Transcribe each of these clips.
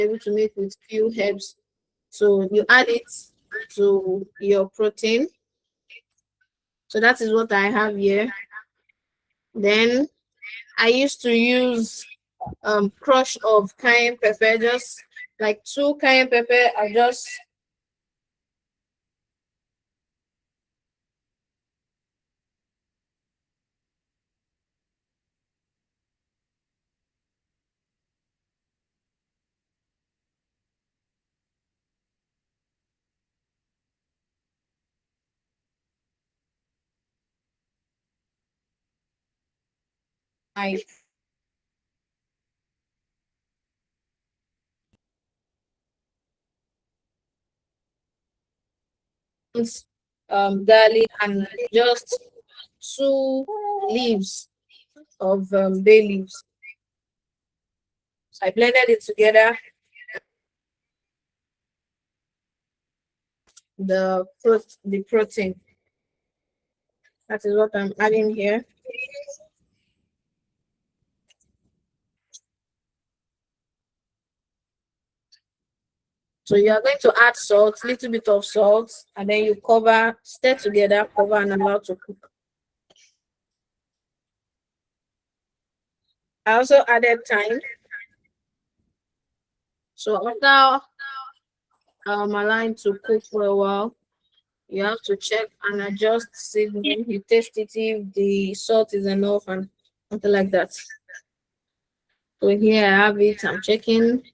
able to make with few herbs. So you add it to your protein. So that is what I have here. Then I used to use crush of cayenne pepper, just like 2 cayenne pepper. I just I garlic and just 2 leaves of bay leaves. So I blended it together. The protein. That is what I'm adding here. So you are going to add salt, little bit of salt, and then you cover, stir together, cover and allow to cook. I also added thyme. So after allowing to cook for a while, you have to check and adjust seasoning. You taste it if the salt is enough and something like that. So here I have it. I'm checking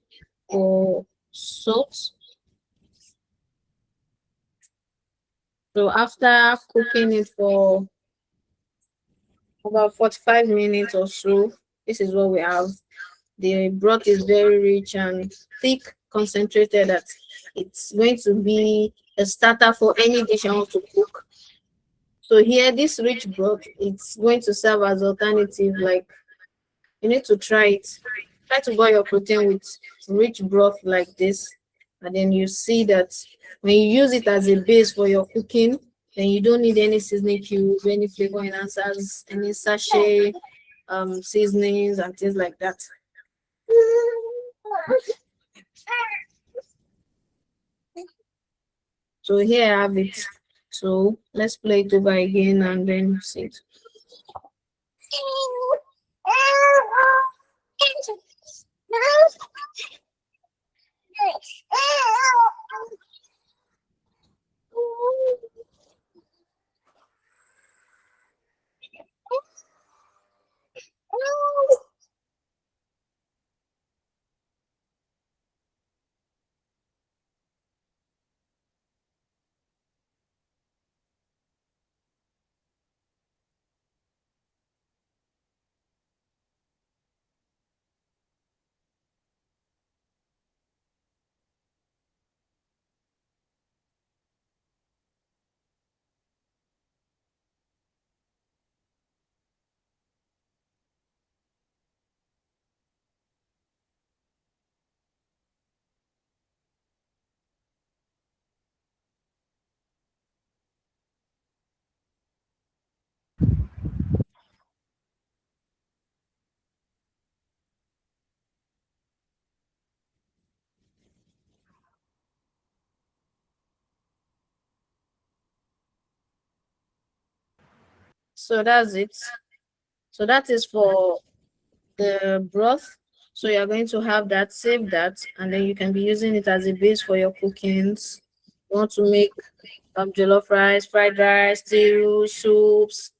for salt. So after cooking it for about 45 minutes or so, this is what we have. The broth is very rich and thick, concentrated, that it's going to be a starter for any dish I want to cook. So here, this rich broth, it's going to serve as alternative. Like, you need to try it. Try to boil your protein with rich broth like this, and then you see that when you use it as a base for your cooking, then you don't need any seasoning cubes, any flavor enhancers, any sachet seasonings and things like that. So here I have it. So let's play it over again and then see it. So that's it. So that is for the broth. So you're going to have that, save that, and then you can be using it as a base for your cookings. You want to make jollof rice, fried rice, stew, soups.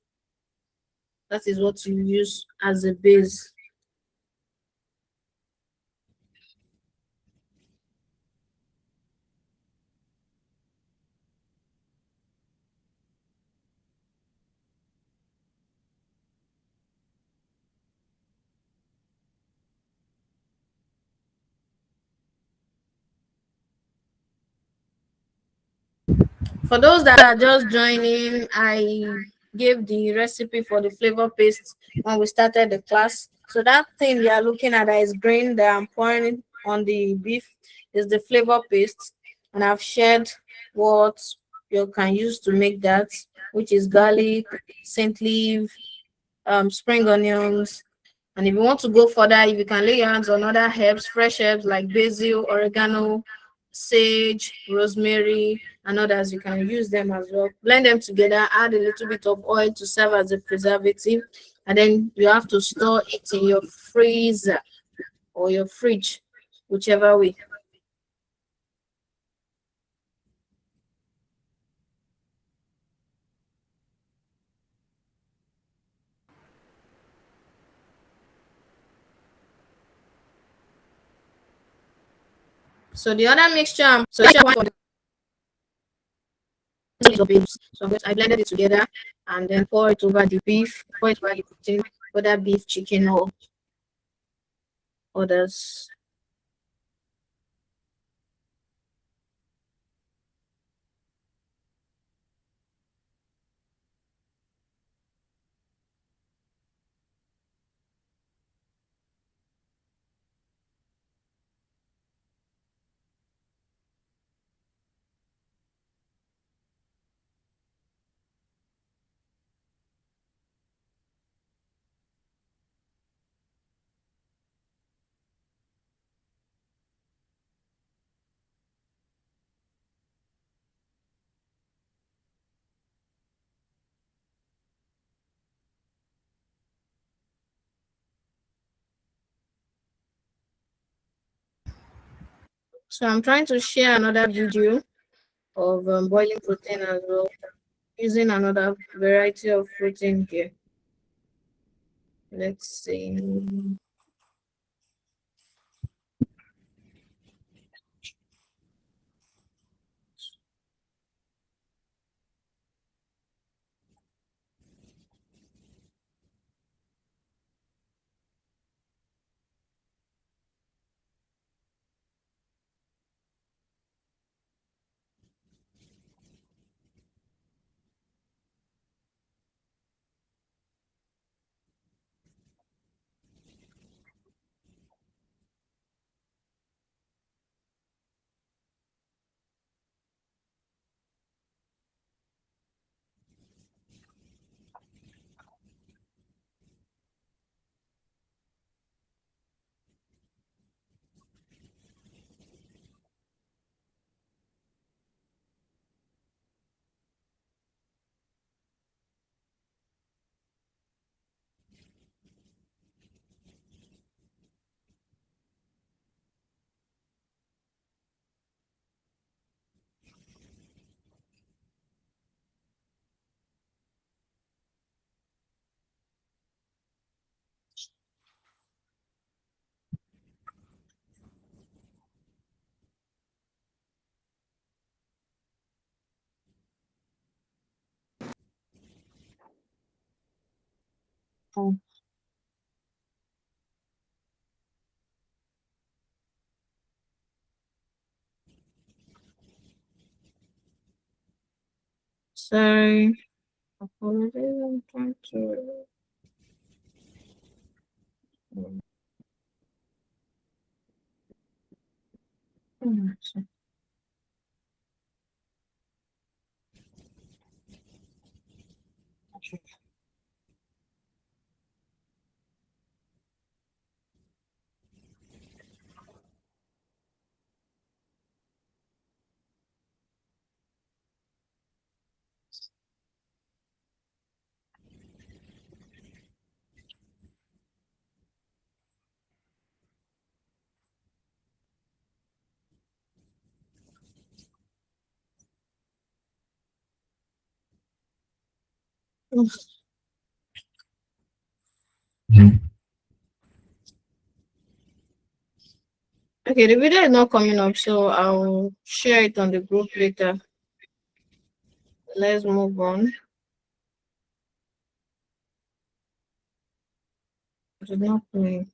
That is what you use as a base. For those that are just joining, I gave the recipe for the flavor paste when we started the class. So that thing you are looking at that is green that I'm pouring on the beef is the flavor paste. And I've shared what you can use to make that, which is garlic, scent leaf, spring onions, And if you want to go further, if you can lay your hands on other herbs, fresh herbs like basil, oregano, sage, rosemary, and others, you can use them as well. Blend them together, add a little bit of oil to serve as a preservative, and then you have to store it in your freezer or your fridge, whichever way. So the other mixture, so that's one for the beef. So I blended it together and then pour it over the beef, pour it over the protein, whether beef, chicken, or others. So I'm trying to share another video of boiling protein as well, using another variety of protein here. Let's see. Oh, sorry. Apologies. I'm trying to. Okay, the video is not coming up, so I'll share it on the group later. Let's move on. It's not playing.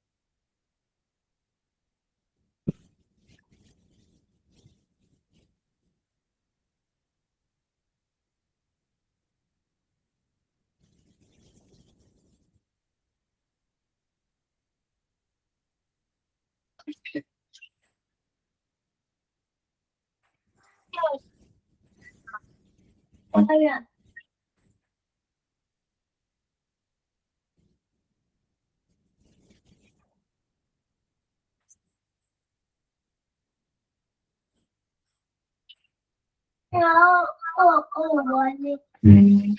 Mm.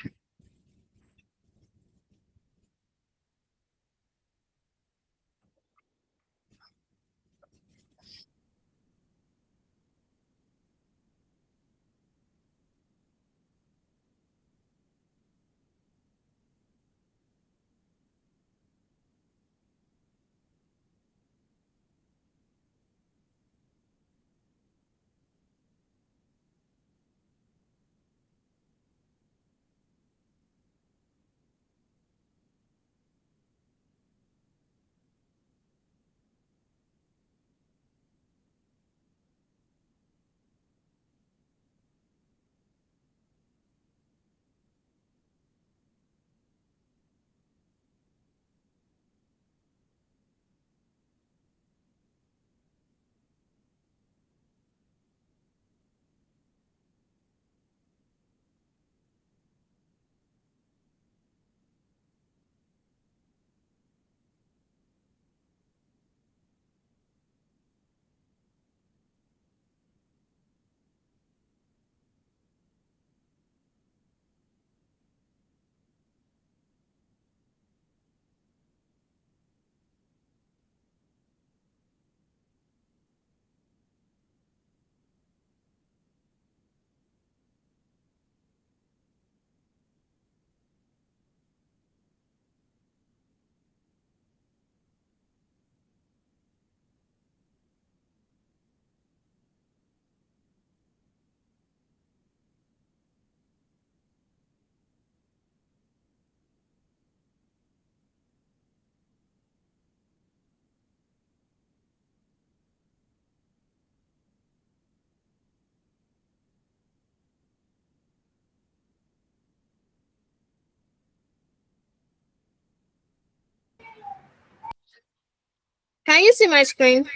Can you see my screen?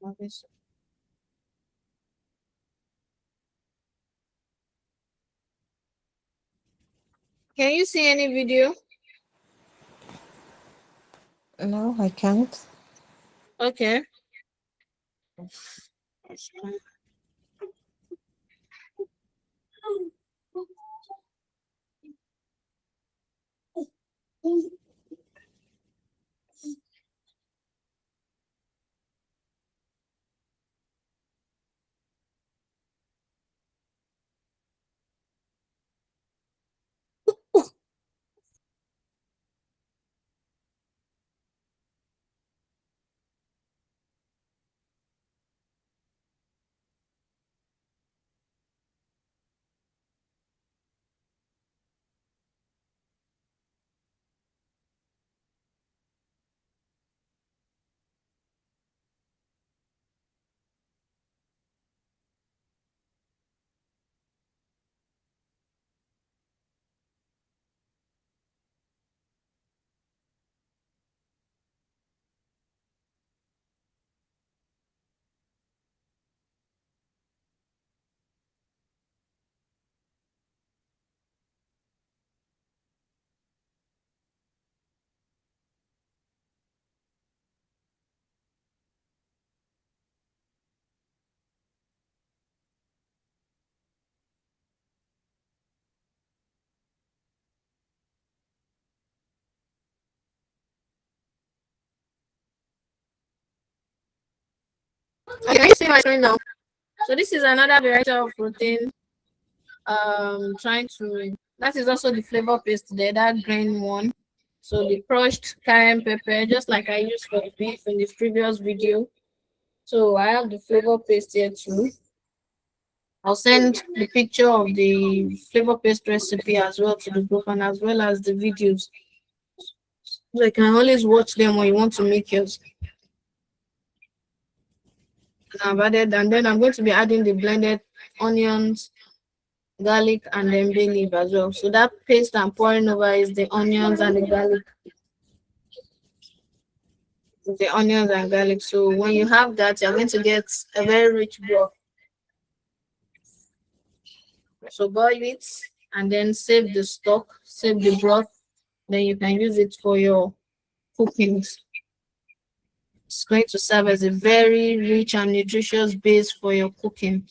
Okay. Can you see any video? No, I can't. Okay. Okay, can you see my screen now? So this is another variety of protein. Trying to that is also the flavor paste there, that green one. So the crushed cayenne pepper, just like I used for the beef in the previous video. So I have the flavor paste here too. I'll send the picture of the flavor paste recipe as well to the group and as well as the videos. So you can always watch them when you want to make yours. And I've added, and then I'm going to be adding the blended onions, garlic, and then bay leaf as well. So that paste I'm pouring over is the onions and the garlic. The onions and garlic. So when you have that, you're going to get a very rich broth. So boil it and then save the stock, save the broth. Then you can use it for your cookings. It's going to serve as a very rich and nutritious base for your cooking.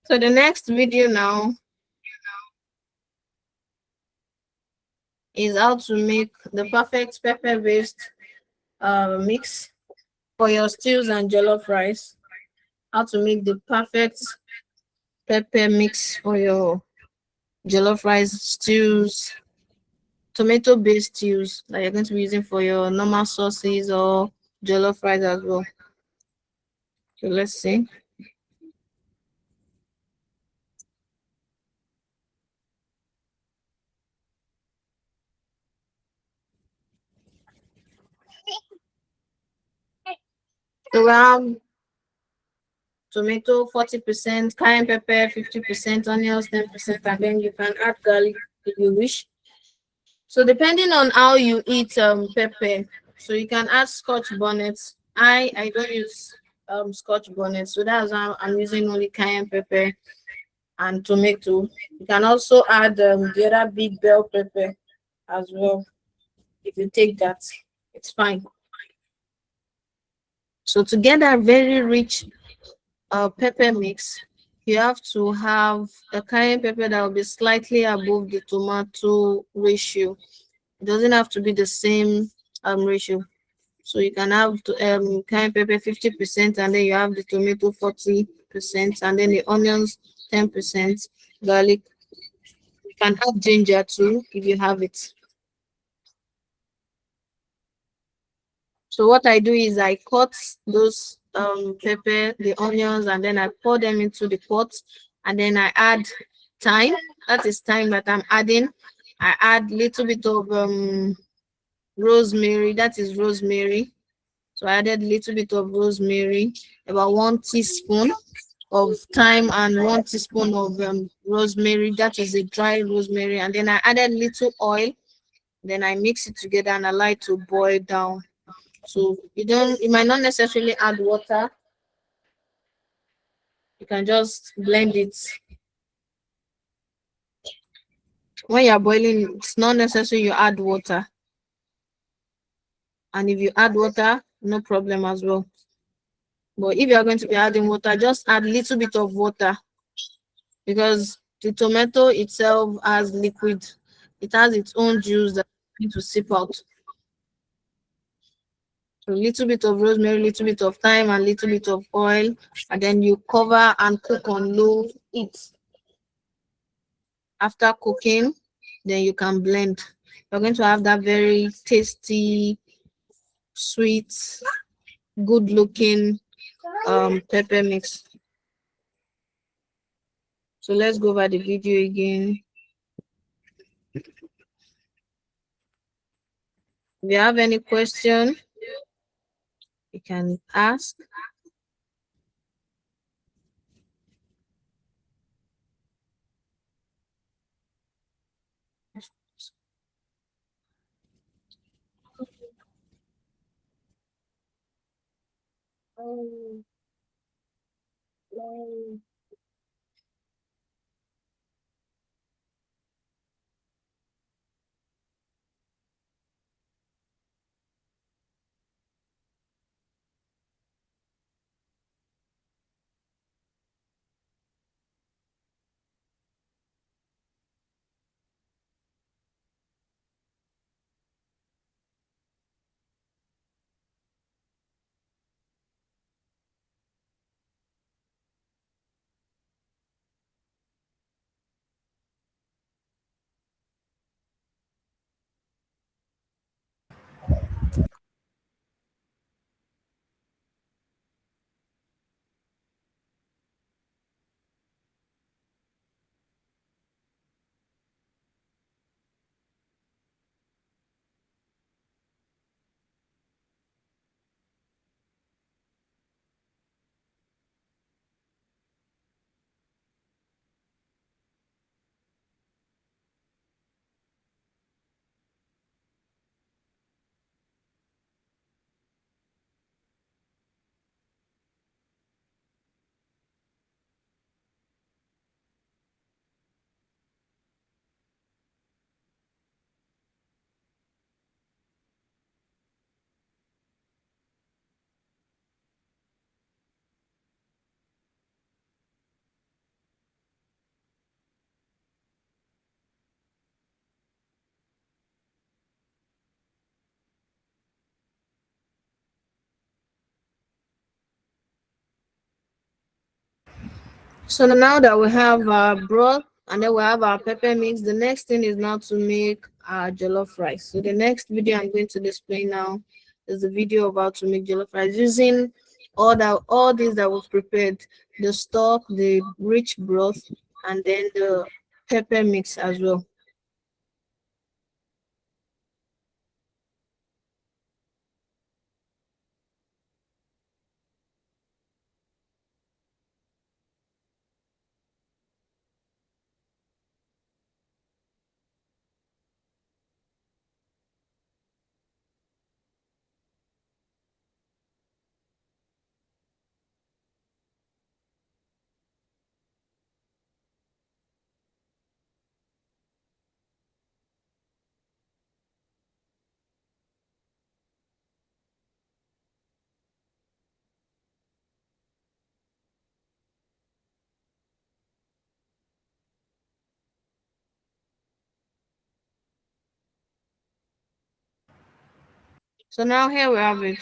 So the next video now is how to make the perfect pepper-based mix for your stews and jollof rice. How to make the perfect pepper mix for your jollof rice stews, tomato-based stews that you're going to be using for your normal sauces or jollof rice as well. So let's see. So we have tomato 40%, cayenne pepper 50%, onions 10%, and then you can add garlic if you wish. So depending on how you eat pepper, so you can add scotch bonnets. I don't use scotch bonnets, so that's why I'm using only cayenne pepper and tomato. You can also add the other big bell pepper as well. If you take that, it's fine. So to get that very rich pepper mix, you have to have a cayenne pepper that will be slightly above the tomato ratio. It doesn't have to be the same ratio. So you can have cayenne pepper 50%, and then you have the tomato 40%, and then the onions 10%, garlic. You can add ginger too if you have it. So what I do is I cut those pepper, the onions, and then I pour them into the pot, and then I add thyme. That is thyme that I'm adding. I add little bit of rosemary. That is rosemary. So I added a little bit of rosemary, about 1 teaspoon of thyme and 1 teaspoon of rosemary. That is a dry rosemary. And then I added little oil. Then I mix it together and allow it to boil down. So you might not necessarily add water. You can just blend it. When you're boiling, it's not necessary you add water. And if you add water, no problem as well. But if you're going to be adding water, just add a little bit of water, because the tomato itself has liquid. It has its own juice that you need to sip out. So a little bit of rosemary, little bit of thyme, and little bit of oil, and then you cover and cook on low heat. After cooking, then you can blend. You're going to have that very tasty, sweet, good looking pepper mix. So let's go over the video again. If you have any question, you can ask. So now that we have our broth and then we have our pepper mix, the next thing is now to make our jollof rice. So the next video I'm going to display now is the video of how to make jollof rice using all these that we've prepared, the stock, the rich broth, and then the pepper mix as well. So now here we have it.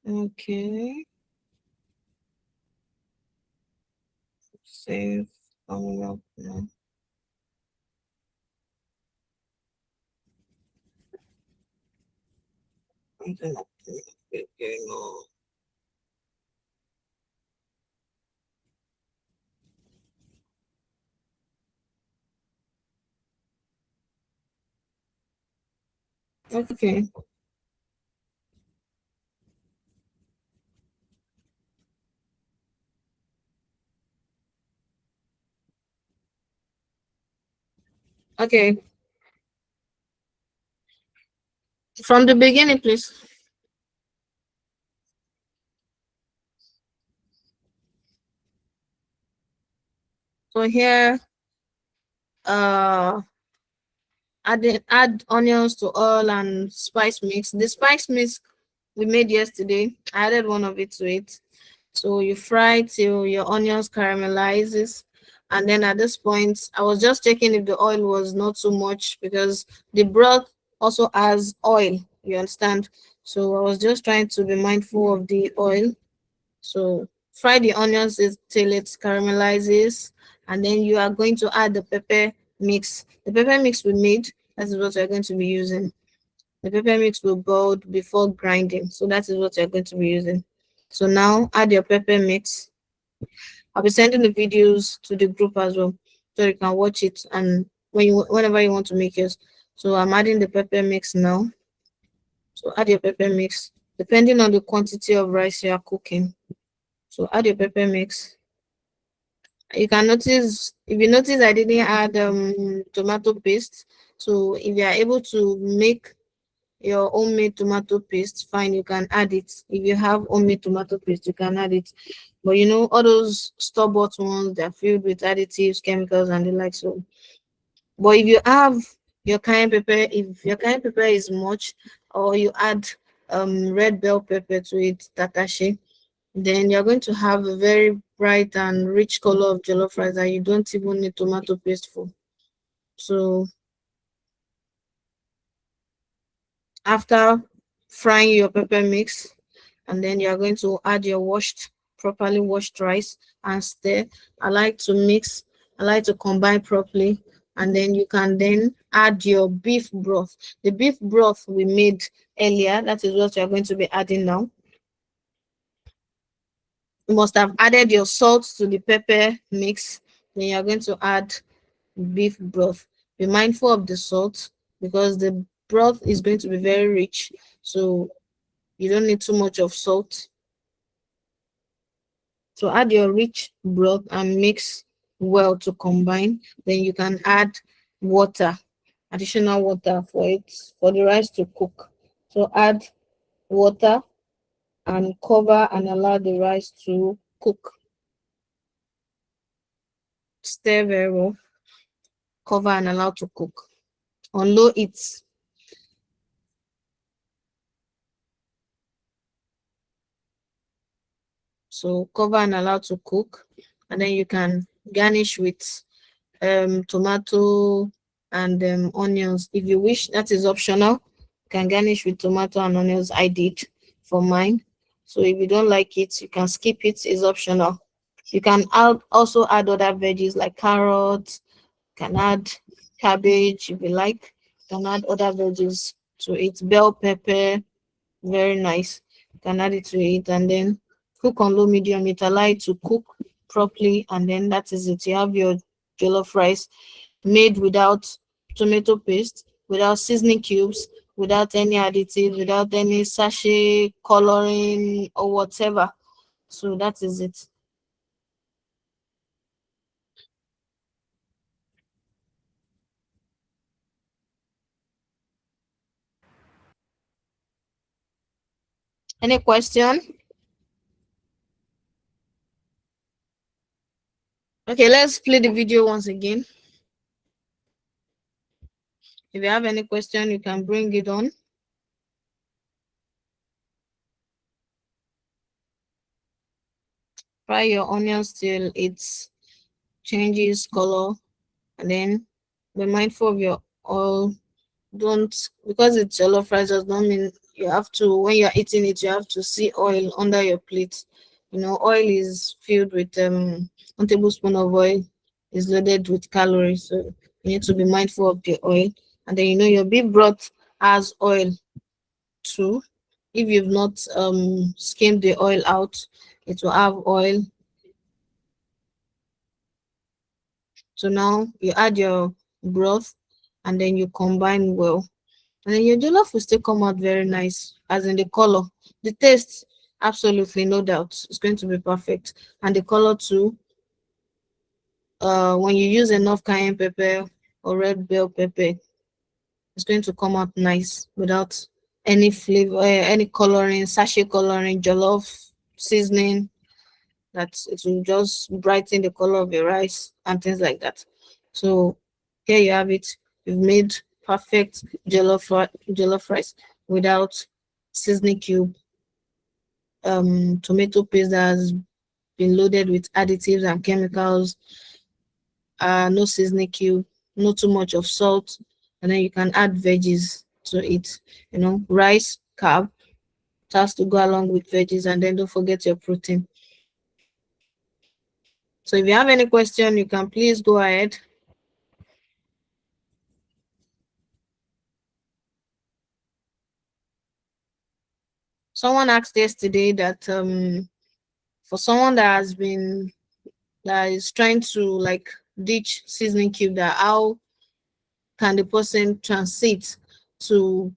Okay. Save coming up now. Something up going on. Okay. Okay. From the beginning, please. So here, uh, add onions to oil and spice mix. The spice mix we made yesterday, I added one of it to it. So you fry till your onions caramelizes. And then at this point, I was just checking if the oil was not too much because the broth also has oil, you understand? So I was just trying to be mindful of the oil. So fry the onions till it caramelizes, and then you are going to add the pepper mix. The pepper mix we made, that is what you're going to be using. The pepper mix will boil before grinding, so that is what you're going to be using. So now add your pepper mix. I'll be sending the videos to the group as well, so you can watch it and whenever you want to make yours. So I'm adding the pepper mix now. So add your pepper mix depending on the quantity of rice you are cooking. So add your pepper mix. You can notice, if you notice, I didn't add tomato paste. So if you are able to make your homemade tomato paste, fine, you can add it. If you have homemade tomato paste, you can add it. But you know, all those store-bought ones, they're filled with additives, chemicals, and the like. So, but if you have your cayenne pepper, if your cayenne pepper is much, or you add red bell pepper to it, tatashi, then you're going to have a very bright and rich color of jollof rice that you don't even need tomato paste for. So after frying your pepper mix, and then you are going to add your properly washed rice and stir. I like to mix, I like to combine properly, and then you can then add your beef broth. The beef broth we made earlier, that is what you are going to be adding now. You must have added your salt to the pepper mix. Then you are going to add beef broth. Be mindful of the salt because the broth is going to be very rich. So you don't need too much of salt. So add your rich broth and mix well to combine. Then you can add water, additional water for it, for the rice to cook. So add water and cover and allow the rice to cook. Stir very well, cover and allow to cook on low heat. So cover and allow to cook, and then you can garnish with tomato and onions. If you wish, that is optional. You can garnish with tomato and onions. I did for mine. So if you don't like it, you can skip it. It's optional. You can also add other veggies like carrots. You can add cabbage if you like. You can add other veggies to it. Bell pepper, very nice. You can add it to it and then cook on low medium heat. Allow it to cook properly, and then that is it. You have your jollof rice made without tomato paste, without seasoning cubes, without any additives, without any sachet coloring or whatever. So that is it. Any question? Okay, let's play the video once again. If you have any question, you can bring it on. Fry your onions till it changes color, and then be mindful of your oil. Don't, because it's jollof rice does not mean you have to, when you're eating it, you have to see oil under your plate. You know, oil is filled with 1 tablespoon of oil is loaded with calories. So you need to be mindful of the oil. And then you know your beef broth has oil too. If you've not skimmed the oil out, it will have oil. So now you add your broth and then you combine well. And then your jollof will still come out very nice, as in the color. The taste, absolutely, no doubt, it's going to be perfect. And the color too, when you use enough cayenne pepper or red bell pepper, it's going to come out nice without any flavor, any coloring, sachet coloring, jollof seasoning. That it will just brighten the color of your rice and things like that. So here you have it. You've made perfect jollof rice without seasoning cube, tomato paste that has been loaded with additives and chemicals, no seasoning cube, not too much of salt, and then you can add veggies to it. You know, rice, carb, it has to go along with veggies, and then don't forget your protein. So if you have any question, you can please go ahead. Someone asked yesterday that for someone that is trying to like ditch seasoning cube, that how can the person transit to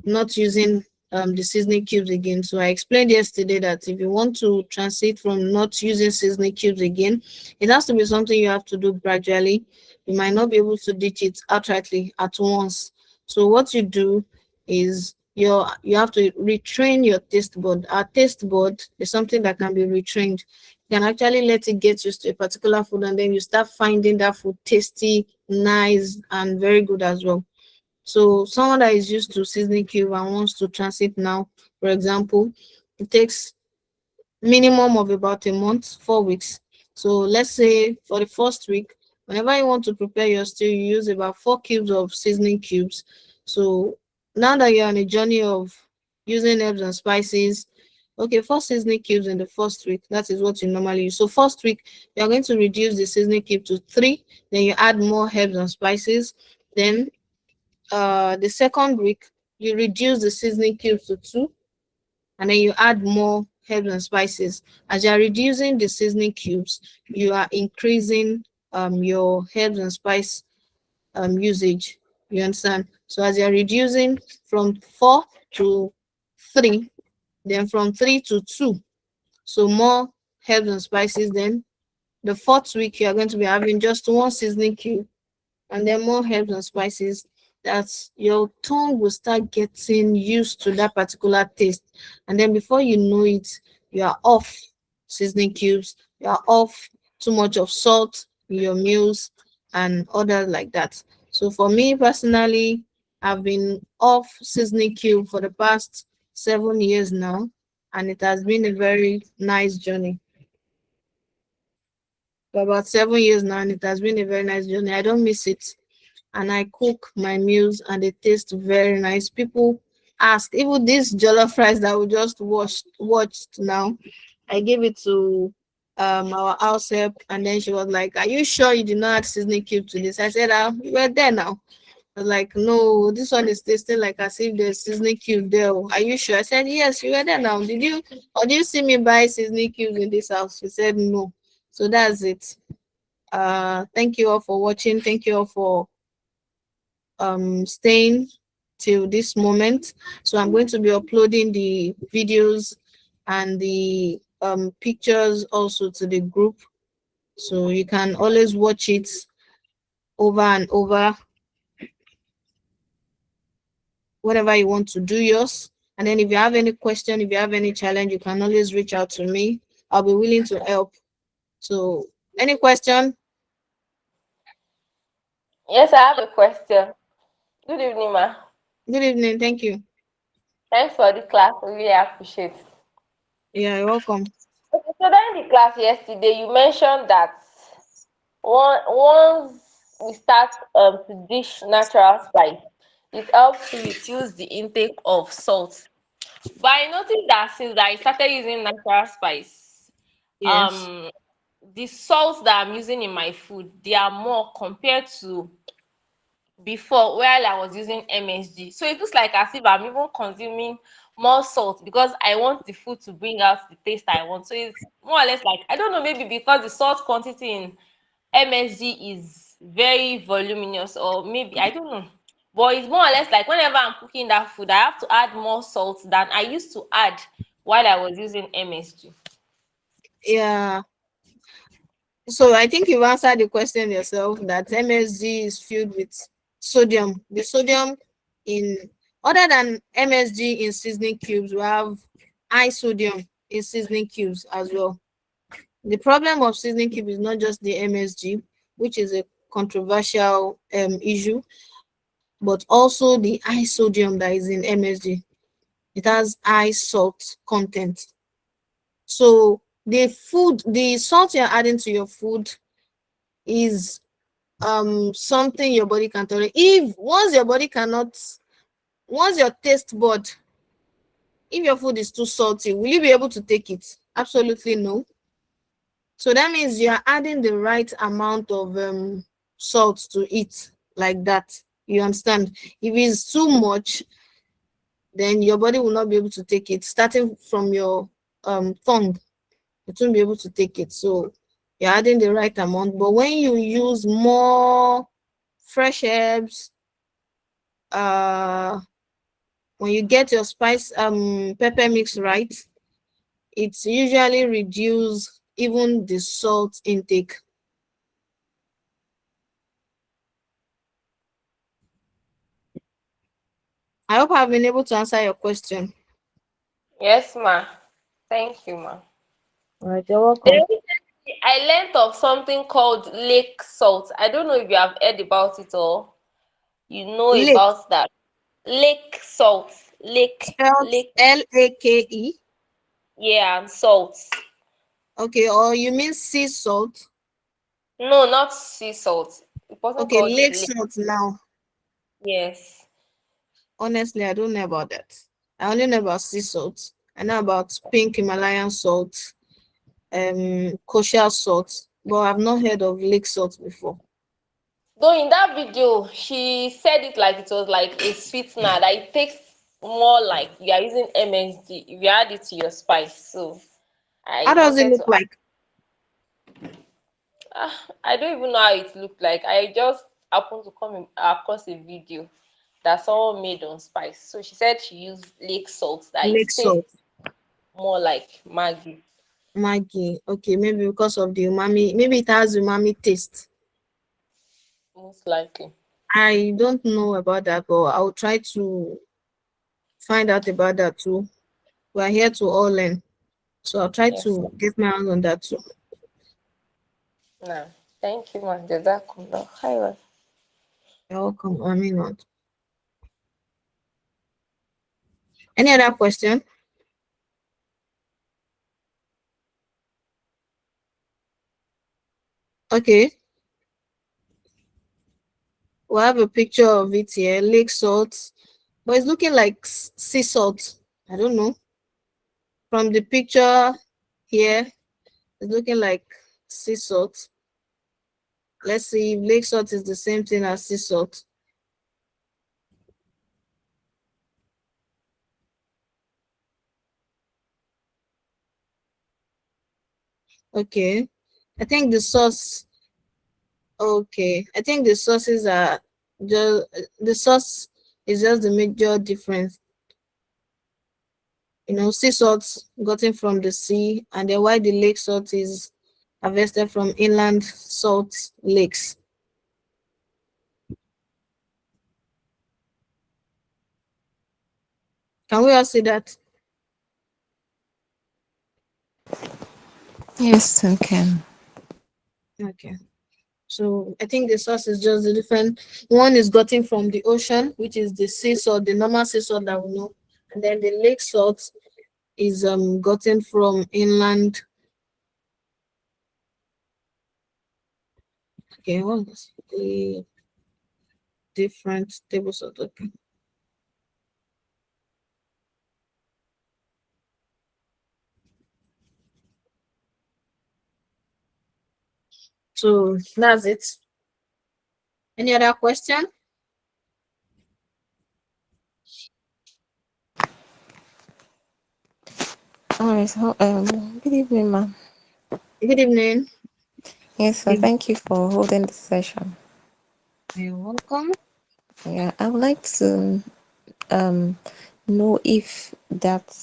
not using the seasoning cubes again? So I explained yesterday that if you want to transit from not using seasoning cubes again, it has to be something you have to do gradually. You might not be able to ditch it outrightly at once. So what you do is you have to retrain your taste bud. Our taste bud is something that can be retrained. You can actually let it get used to a particular food, and then you start finding that food tasty, nice, and very good as well. So someone that is used to seasoning cube and wants to transit now, for example, it takes minimum of about a month, 4 weeks. So let's say for the first week, whenever you want to prepare your stew, you use about 4 cubes of seasoning cubes. So now that you're on a journey of using herbs and spices, okay, 4 seasoning cubes in the first week. That is what you normally use. So first week, you're going to reduce the seasoning cube to 3. Then you add more herbs and spices. Then the second week, you reduce the seasoning cubes to 2, and then you add more herbs and spices. As you are reducing the seasoning cubes, you are increasing your herbs and spice usage. You understand? So as you are reducing from 4 to 3, then from 3 to 2, so more herbs and spices. Then the fourth week, you are going to be having just 1 seasoning cube and then more herbs and spices, that your tongue will start getting used to that particular taste. And then before you know it, you are off seasoning cubes, you are off too much of salt in your meals and others like that. So for me personally, I've been off seasoning cube for the past 7 years now, and it has been a very nice journey. For about 7 years now, and it has been a very nice journey. I don't miss it, and I cook my meals and they taste very nice. People ask, even this jollof rice that we just watched now, I gave it to our house help, and then she was like, "Are you sure you did not add seasoning cube to this?" I said, "We were there now." I was like, "No, this one is tasting like as if there's seasoning cube there. Oh. Are you sure?" I said, "Yes, you were there now. Did you see me buy seasoning cubes in this house?" She said, "No." So that's it. Thank you all for watching. Thank you all for staying till this moment. So I'm going to be uploading the videos and the pictures also to the group, so you can always watch it over and over whenever you want to do yours. And then if you have any question, if you have any challenge, you can always reach out to me. I'll be willing to help. So any question? Yes, I have a question. Good evening, ma. Good evening. Thank you. Thanks for the class. I really appreciate it. Yeah, you're welcome. Okay, so during the class yesterday, you mentioned that once we start to dish natural spice, it helps to reduce the intake of salt. But I noticed that since I started using natural spice, Yes. um, the salt that I'm using in my food, they are more compared to before while I was using MSG. So it looks like as if I'm even consuming more salt because I want the food to bring out the taste I want. So it's more or less like, I don't know, maybe because the salt quantity in MSG is very voluminous, or maybe I don't know. But it's more or less like whenever I'm cooking that food, I have to add more salt than I used to add while I was using MSG. Yeah. So I think you've answered the question yourself, that MSG is filled with sodium. The sodium in, other than MSG in seasoning cubes, we have high sodium in seasoning cubes as well. The problem of seasoning cube is not just the MSG, which is a controversial issue, but also the high sodium that is in MSG. It has high salt content. So the salt you're adding to your food is something your body can tolerate. If once your body cannot, once your taste bud, if your food is too salty, will you be able to take it? Absolutely no. So that means you are adding the right amount of salt to it, like that. You understand? If it's too much, then your body will not be able to take it. Starting from your tongue, it won't be able to take it. So you're adding the right amount. But when you use more fresh herbs, uh when you get your spice pepper mix right, it's usually reduce even the salt intake. I hope I've been able to answer your question. Yes, ma. Thank you, ma. All right, you're Then welcome. recently, I learned of something called lake salt. I don't know if you have heard about it or you know Lake, about that. Lake salt. spelled Lake, Lake. yeah, and salt. Okay, or you mean sea salt? No, not sea salt. The person Okay, called it lake lake. salt now. Yes. Honestly, I don't know about that. I only know about sea salt. I know about pink Himalayan salt, kosher salt, but I've not heard of lake salt before. Though in that video, she said it like it was like a sweetener that it tastes more like you are using MSG if you add it to your spice. So How I does it wanted look to ask. like? I don't even know how it looked like. I just happened to across a video that someone made on spice. So she said she used lake salt that it Lake tastes salt, more like Maggi, Maggi. Okay, maybe because of the umami. Maybe it has umami taste. most likely. I don't know about that, but I'll try to find out about that too. We're here to all learn. So I'll try Yes. to get my hands on that too. No. Thank you, man. Jazakumullah khairan. You're welcome. I mean not. Any other question? Okay. We have a picture of it here, lake salt, but it's looking like sea salt. I don't know. From the picture here, it's looking like sea salt. Let's see if lake salt is the same thing as sea salt. Okay. I think the sauce, okay. I think the sauces are just, the sauce is just the major difference. Sea salt gotten from the sea, and then why the lake salt is harvested from inland salt lakes. Can we all see that? Yes, I can. Okay. So I think the source is just the different. One is gotten from the ocean, which is the sea salt, the normal sea salt that we know, and then the lake salt is gotten from inland. Okay, what is the different table salt? Okay. So that's it. Any other question? All right. So, good evening, ma'am. Good evening. Yes, so thank you for holding the session. You're welcome. Yeah, I would like to um know if that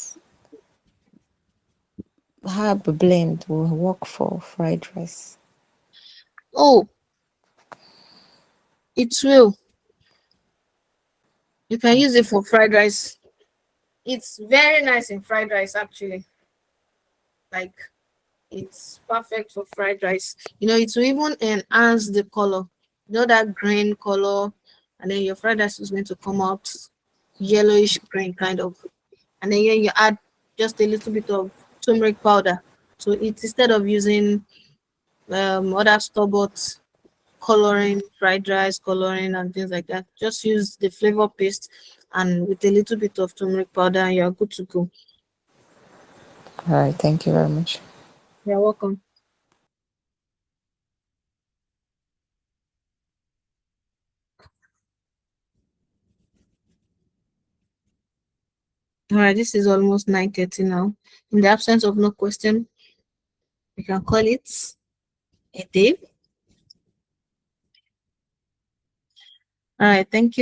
herb blend will work for fried rice. Oh, it will. You can use it Okay. for fried rice. It's very nice in fried rice, actually. Like, it's perfect for fried rice. It will even enhance the color. That green color, and then your fried rice is going to come out yellowish green kind of. And then you add just a little bit of turmeric powder. So it's instead of using other store-bought coloring, fried rice coloring and things like that, just use the flavor paste and with a little bit of turmeric powder and you're good to go. All right. Thank you very much. You're welcome. All right, this is almost 9:30 now. In the absence of no question, we can call it a day. All right, thank you.